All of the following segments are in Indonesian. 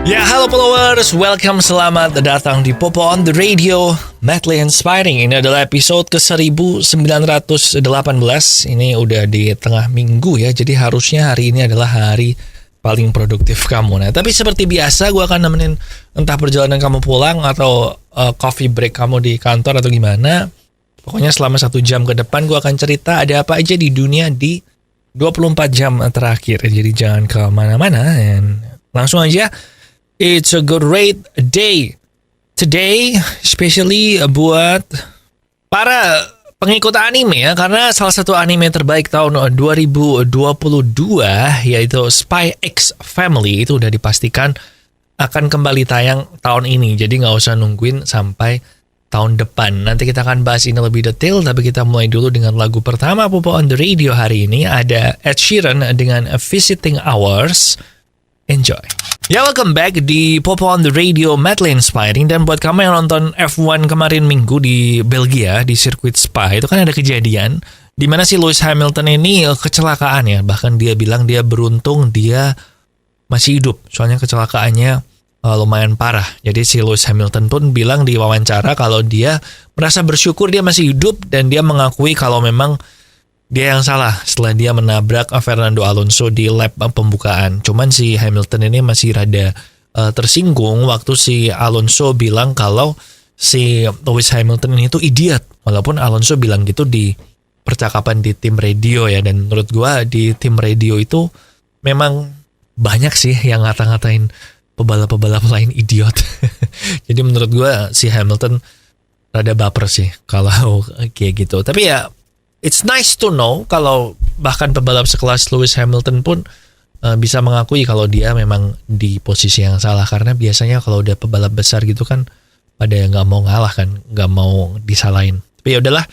Ya, halo followers, welcome, selamat datang di Popo on the Radio, Madly Inspiring. Ini adalah episode ke-1918. Ini udah di tengah minggu ya, jadi harusnya hari ini adalah hari paling produktif kamu. Nah, tapi seperti biasa gue akan nemenin entah perjalanan kamu pulang atau coffee break kamu di kantor atau gimana. Pokoknya selama 1 jam ke depan gue akan cerita ada apa aja di dunia di 24 jam terakhir. Jadi jangan kemana-mana, dan langsung aja. It's a great day today, especially buat para pengikut anime ya, karena salah satu anime terbaik tahun 2022 yaitu Spy X Family itu udah dipastikan akan kembali tayang tahun ini. Jadi nggak usah nungguin sampai tahun depan. Nanti kita akan bahas ini lebih detail, tapi kita mulai dulu dengan lagu pertama Popo on the Radio hari ini. Ada Ed Sheeran dengan Visiting Hours. Enjoy. Ya, welcome back di Popo on the Radio, Madly Inspiring. Dan buat kamu yang nonton F1 kemarin minggu di Belgia, di sirkuit Spa, itu kan ada kejadian di mana si Lewis Hamilton ini kecelakaan ya. Bahkan dia bilang dia beruntung dia masih hidup, soalnya kecelakaannya lumayan parah. Jadi si Lewis Hamilton pun bilang di wawancara kalau dia merasa bersyukur dia masih hidup, dan dia mengakui kalau memang dia yang salah setelah dia menabrak Fernando Alonso di lap pembukaan. Cuman si Hamilton ini masih rada tersinggung waktu si Alonso bilang kalau si Lewis Hamilton ini tuh idiot. Walaupun Alonso bilang gitu di percakapan di tim radio ya. Dan menurut gua di tim radio itu memang banyak sih yang ngata-ngatain pebalap-pebalap lain idiot. Jadi menurut gua si Hamilton rada baper sih kalau kayak gitu. Tapi ya, it's nice to know kalau bahkan pebalap sekelas Lewis Hamilton pun bisa mengakui kalau dia memang di posisi yang salah. Karena biasanya kalau udah pebalap besar gitu kan pada yang nggak mau ngalah kan, nggak mau disalahin. Tapi ya udahlah,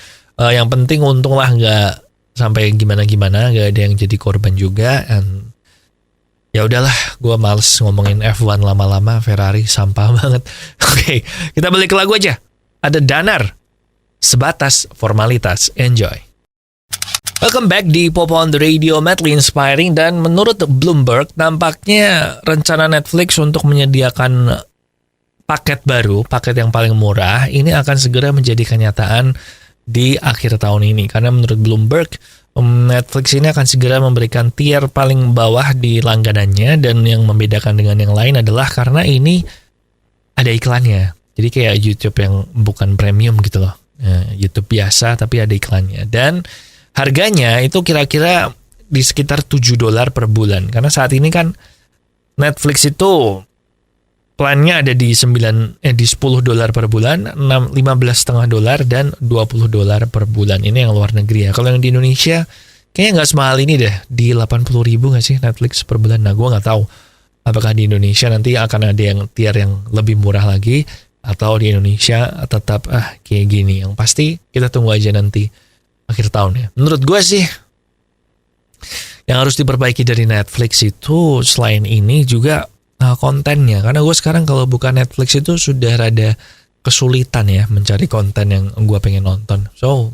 yang penting untunglah nggak sampai gimana-gimana, nggak ada yang jadi korban juga. And ya udahlah, gue males ngomongin F1 lama-lama, Ferrari sampah banget. Oke, kita balik ke lagu aja. Ada Danar, Sebatas Formalitas. Enjoy. Welcome back di Popo on the Radio, Madly Inspiring. Dan menurut Bloomberg, nampaknya rencana Netflix untuk menyediakan paket baru, paket yang paling murah, ini akan segera menjadi kenyataan di akhir tahun ini. Karena menurut Bloomberg, Netflix ini akan segera memberikan tier paling bawah di langganannya. Dan yang membedakan dengan yang lain adalah karena ini ada iklannya. Jadi kayak YouTube yang bukan premium gitu loh. YouTube biasa tapi ada iklannya. Dan harganya itu kira-kira di sekitar $7 per bulan. Karena saat ini kan Netflix itu plannya ada di $10 per bulan, $15,5 dan $20 per bulan. Ini yang luar negeri ya. Kalau yang di Indonesia kayaknya nggak semahal ini deh, di 80.000 nggak sih Netflix per bulan. Nah, gue nggak tahu apakah di Indonesia nanti akan ada yang tier yang lebih murah lagi, atau di Indonesia tetap kayak gini. Yang pasti kita tunggu aja nanti akhir tahun ya. Menurut gue sih yang harus diperbaiki dari Netflix itu selain ini juga kontennya. Karena gue sekarang kalau buka Netflix itu sudah rada kesulitan ya mencari konten yang gue pengen nonton. So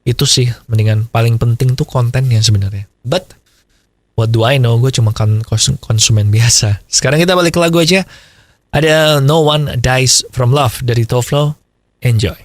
itu sih mendingan, paling penting tuh kontennya sebenarnya. But what do I know, gue cuma konsumen biasa. Sekarang kita balik ke lagu aja. Ada No One Dies From Love dari Toflo. Enjoy.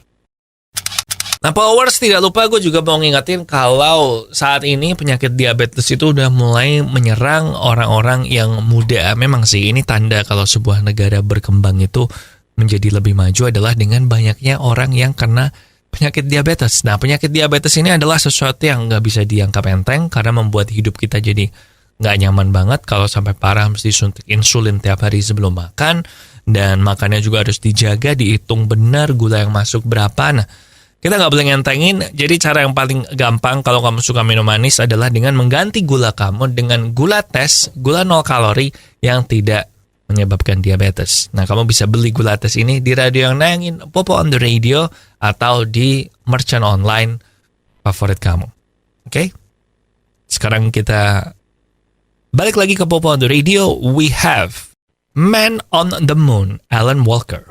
Nah, followers, tidak lupa gue juga mau ngingetin kalau saat ini penyakit diabetes itu udah mulai menyerang orang-orang yang muda. Memang sih ini tanda kalau sebuah negara berkembang itu menjadi lebih maju adalah dengan banyaknya orang yang kena penyakit diabetes. Nah, penyakit diabetes ini adalah sesuatu yang nggak bisa dianggap enteng karena membuat hidup kita jadi nggak nyaman banget. Kalau sampai parah mesti suntik insulin tiap hari sebelum makan, dan makannya juga harus dijaga, dihitung benar gula yang masuk berapa. Nah, kita nggak boleh ngentengin. Jadi cara yang paling gampang kalau kamu suka minum manis adalah dengan mengganti gula kamu dengan gula tes, gula 0 kalori yang tidak menyebabkan diabetes. Nah, kamu bisa beli gula tes ini di radio yang nayangin Popo on the Radio atau di merchant online favorit kamu. Oke? Sekarang kita balik lagi ke Popo on the Radio. We have Man on the Moon, Alan Walker.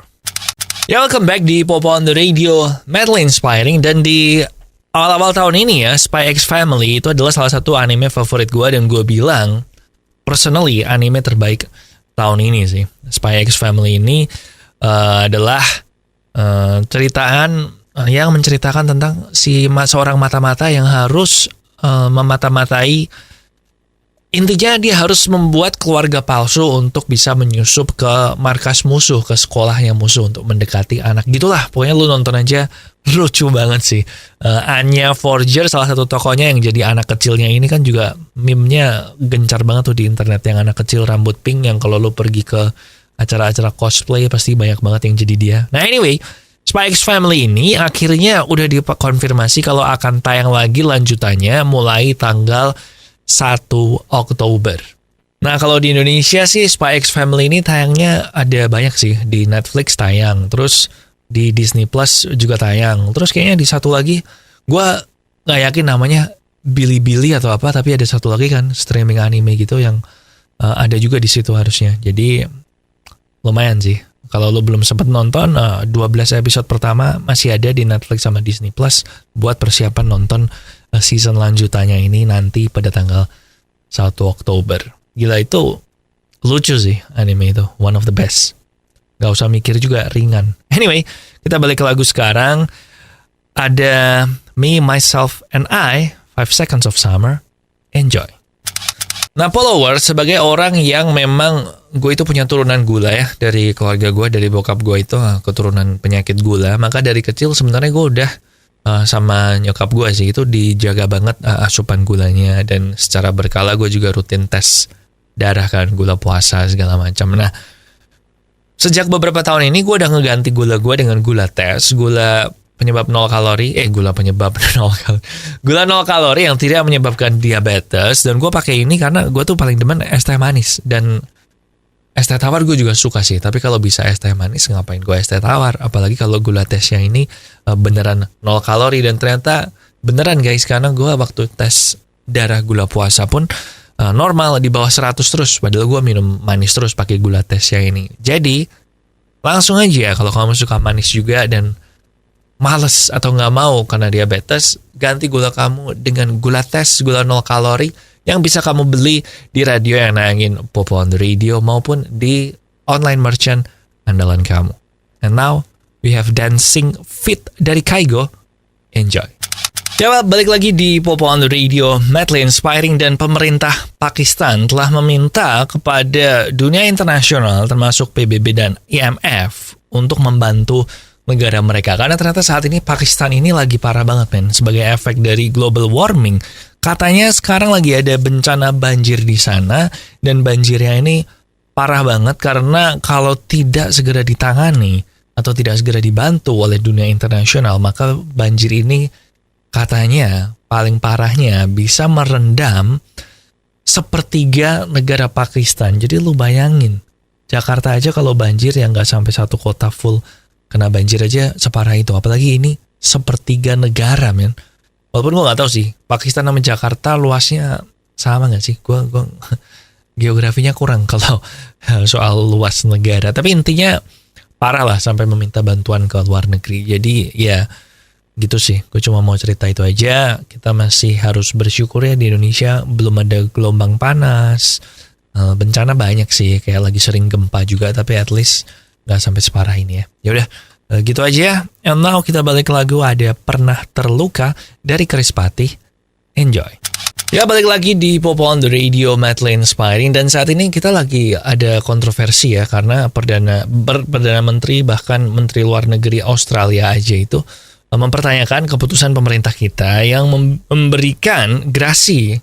Ya, welcome back di Popo on the Radio, Madly Inspiring. Dan di awal-awal tahun ini ya, Spy X Family itu adalah salah satu anime favorit gue. Dan gue bilang, personally, anime terbaik tahun ini sih. Spy X Family ini adalah ceritaan yang menceritakan tentang seorang mata-mata yang harus memata-matai. Intinya dia harus membuat keluarga palsu untuk bisa menyusup ke markas musuh, ke sekolahnya musuh untuk mendekati anak. Gitulah, pokoknya lu nonton aja, lucu banget sih. Anya Forger, salah satu tokohnya yang jadi anak kecilnya ini kan juga meme-nya gencar banget tuh di internet. Yang anak kecil rambut pink yang kalau lu pergi ke acara-acara cosplay pasti banyak banget yang jadi dia. Nah anyway, Spy X Family ini akhirnya udah dikonfirmasi kalau akan tayang lagi lanjutannya mulai tanggal 1 Oktober. Nah kalau di Indonesia sih Spy X Family ini tayangnya ada banyak sih. Di Netflix tayang, terus di Disney Plus juga tayang. Terus kayaknya di satu lagi, gue gak yakin namanya Bilibili atau apa, tapi ada satu lagi kan streaming anime gitu yang ada juga di situ harusnya. Jadi lumayan sih. Kalau lo belum sempat nonton, 12 episode pertama masih ada di Netflix sama Disney Plus buat persiapan nonton season lanjutannya ini nanti pada tanggal 1 Oktober. Gila, itu lucu sih anime itu. One of the best. Gak usah mikir juga, ringan. Anyway, kita balik ke lagu sekarang. Ada Me, Myself, and I, 5 Seconds of Summer. Enjoy. Nah, followers, sebagai orang yang memang gue itu punya turunan gula ya. Dari keluarga gue, dari bokap gue itu keturunan penyakit gula. Maka dari kecil sebenarnya gue udah sama nyokap gue sih itu dijaga banget asupan gulanya. Dan secara berkala gue juga rutin tes darah kan, gula puasa segala macam. Nah, sejak beberapa tahun ini gue udah ngeganti gula gue dengan gula tes, gula penyebab 0 kalori, gula penyebab 0 kalori, gula 0 kalori yang tidak menyebabkan diabetes. Dan gue pakai ini karena gue tuh paling demen es teh manis. Dan es teh tawar gue juga suka sih, tapi kalau bisa es teh manis ngapain gue es teh tawar, apalagi kalau gula tesnya ini beneran 0 kalori. Dan ternyata beneran guys, karena gue waktu tes darah gula puasa pun normal di bawah 100 terus, padahal gue minum manis terus pakai gula tesnya ini. Jadi langsung aja kalau kamu suka manis juga dan males atau nggak mau karena diabetes, ganti gula kamu dengan gula tes, gula 0 kalori yang bisa kamu beli di radio yang nayangin Popo on the Radio maupun di online merchant andalan kamu. And now we have Dancing Fit dari Kygo. Enjoy. Coba balik lagi di Popo on the Radio, madly inspiring. Dan pemerintah Pakistan telah meminta kepada dunia internasional termasuk PBB dan IMF untuk membantu negara mereka, karena ternyata saat ini Pakistan ini lagi parah banget men, sebagai efek dari global warming. Katanya sekarang lagi ada bencana banjir di sana, dan banjirnya ini parah banget karena kalau tidak segera ditangani atau tidak segera dibantu oleh dunia internasional, maka banjir ini katanya paling parahnya bisa merendam sepertiga negara Pakistan. Jadi lu bayangin, Jakarta aja kalau banjir yang nggak sampai satu kota full kena banjir aja separah itu, apalagi ini sepertiga negara men. Walaupun gue nggak tahu sih Pakistan sama Jakarta luasnya sama nggak sih, gue geografinya kurang kalau soal luas negara. Tapi intinya parah lah sampai meminta bantuan ke luar negeri. Jadi ya gitu sih, gue cuma mau cerita itu aja. Kita masih harus bersyukur ya di Indonesia belum ada gelombang panas. Bencana banyak sih, kayak lagi sering gempa juga, tapi at least nggak sampai separah ini ya. Ya udah, gitu aja. And now kita balik ke lagu Ada Pernah Terluka dari Chris Patih. Enjoy. Ya, balik lagi di Popo on the Radio, madly inspiring. Dan saat ini kita lagi ada kontroversi ya, karena Perdana Menteri bahkan Menteri Luar Negeri Australia aja itu mempertanyakan keputusan pemerintah kita yang memberikan gerasi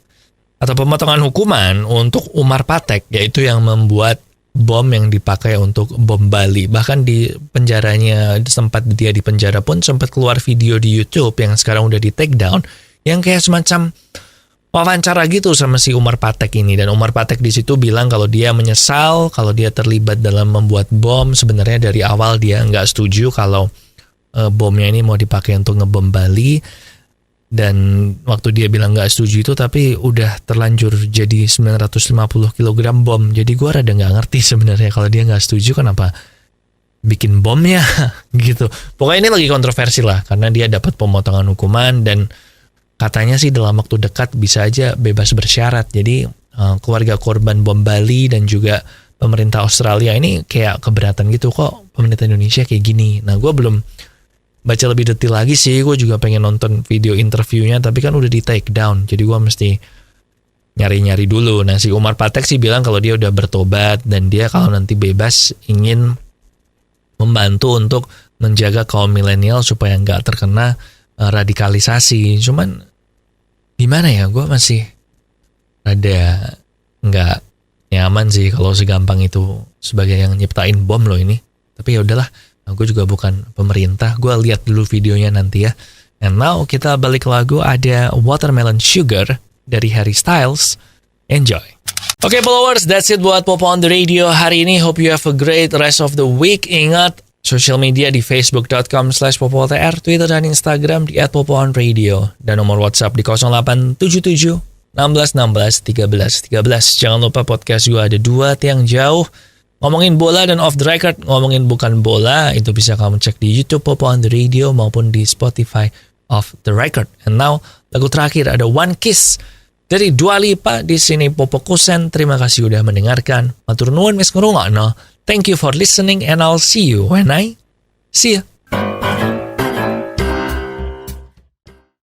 atau pemotongan hukuman untuk Umar Patek, yaitu yang membuat bom yang dipakai untuk bom Bali. Bahkan di penjaranya, sempat dia di penjara pun sempat keluar video di YouTube yang sekarang udah di take down, yang kayak semacam wawancara gitu sama si Umar Patek ini. Dan Umar Patek di situ bilang kalau dia menyesal kalau dia terlibat dalam membuat bom. Sebenarnya dari awal dia nggak setuju kalau bomnya ini mau dipakai untuk ngebom Bali. Dan waktu dia bilang nggak setuju itu, tapi udah terlanjur jadi 950 kg bom. Jadi gue rada nggak ngerti sebenarnya kalau dia nggak setuju kenapa bikin bomnya gitu. Pokoknya ini lagi kontroversi lah karena dia dapat pemotongan hukuman dan katanya sih dalam waktu dekat bisa aja bebas bersyarat. Jadi keluarga korban bom Bali dan juga pemerintah Australia ini kayak keberatan gitu, kok pemerintah Indonesia kayak gini. Nah, gue belum baca lebih detail lagi sih, gue juga pengen nonton video interviewnya, tapi kan udah di take down, jadi gue mesti nyari-nyari dulu. Nah, si Umar Patek sih bilang kalau dia udah bertobat, dan dia kalau nanti bebas ingin membantu untuk menjaga kaum milenial supaya nggak terkena radikalisasi. Cuman gimana ya, gue masih ada nggak nyaman sih kalau segampang itu sebagai yang nyiptain bom loh ini. Tapi ya udahlah, gue juga bukan pemerintah, gue lihat dulu videonya nanti ya. And now kita balik ke lagu, ada Watermelon Sugar dari Harry Styles. Enjoy. Oke, followers, that's it buat Popo on the Radio hari ini. Hope you have a great rest of the week. Ingat, social media di facebook.com/popotr, Twitter dan Instagram di @popoonradio, dan nomor WhatsApp di 0877 16 16 13 13. Jangan lupa podcast gue ada 2 tiang jauh, ngomongin bola dan off the record ngomongin bukan bola. Itu bisa kamu cek di YouTube Popo on the Radio maupun di Spotify Off the Record. And now lagu terakhir ada One Kiss dari Dua Lipa. Di sini Popo Kusen. Terima kasih udah mendengarkan. Matur nuwun wis ngrungokno. Thank you for listening and I'll see you when I see ya.